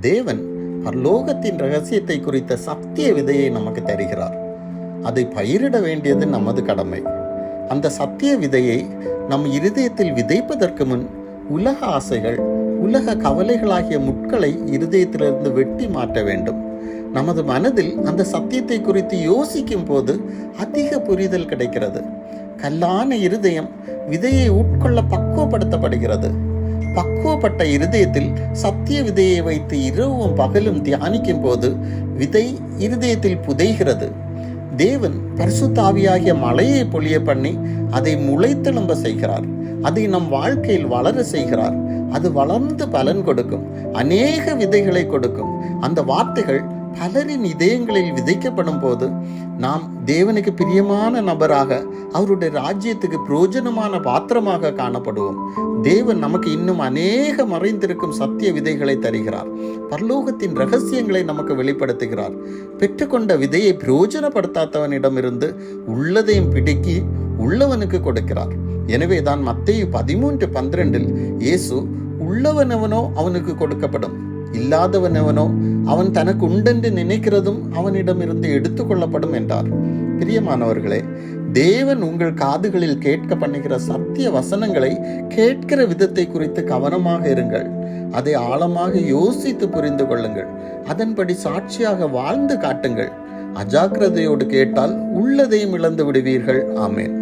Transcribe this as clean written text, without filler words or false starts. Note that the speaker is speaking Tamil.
தேவன் பரலோகத்தின் ரகசியத்தை குறித்த சத்திய விதையை நமக்கு தருகிறார். அதை பயிரிட வேண்டியது நமது கடமை. அந்த சத்திய விதையை நம் இருதயத்தில் விதைப்பதற்கு முன் உலக ஆசைகள், உலக கவலைகளாகிய முட்களை இருதயத்திலிருந்து வெட்டி மாற்ற வேண்டும். நமது மனதில் அந்த சத்தியத்தை குறித்து யோசிக்கும் போது அதிக புரிதல் கிடைக்கிறது. கல்லான இருதயம் விதையை உட்கொள்ள பக்குவப்படுத்தப்படுகிறது. பக்குவப்பட்ட இருதயத்தில் சத்திய விதையை வைத்து இரவும் பகலும் தியானிக்கும் போது விதை இருதயத்தில் புதைகிறது. தேவன் பரிசுத்த ஆவியாகிய மழையை பொழிய பண்ணி அதை முளைத்தெழும்ப செய்கிறார். அதை நம் வாழ்க்கையில் வளர செய்கிறார். அது வளர்ந்து பலன் கொடுக்கும், அநேக விதைகளை கொடுக்கும். அந்த வார்த்தைகள் பலரின் இதயங்களில் விதைக்கப்படும் போது நாம் தேவனுக்கு பிரியமான நபராக, அவருடைய ராஜ்யத்துக்கு பிரயோஜனமான பாத்திரமாக காணப்படுவோம். தேவன் நமக்கு இன்னும் அநேக மறைந்திருக்கும் சத்திய விதைகளை தருகிறார். பரலோகத்தின் ரகசியங்களை நமக்கு வெளிப்படுத்துகிறார். பெற்றுக்கொண்ட விதையை பிரயோஜனப்படுத்தாதவனிடமிருந்து உள்ளதையும் பிடுக்கி உள்ளவனுக்கு கொடுக்கிறார். எனவே தான் மத்தேயு 13:12 இயேசு, உள்ளவனவனோ அவனுக்கு கொடுக்கப்படும், இல்லாதவனவனோ அவன் தனக்கு உண்டென்று நினைக்கிறதும் அவனிடமிருந்து எடுத்துக்கொள்ளப்படும் என்றார். பிரியமானவர்களே, தேவன் உங்கள் காதுகளில் கேட்க பண்ணுகிற சத்திய வசனங்களை கேட்கிற விதத்தை குறித்து கவனமாக இருங்கள். அதை ஆழமாக யோசித்து புரிந்து கொள்ளுங்கள். அதன்படி சாட்சியாக வாழ்ந்து காட்டுங்கள். அஜாக்கிரதையோடு கேட்டால் உள்ளதையும் இழந்து விடுவீர்கள். ஆமென்.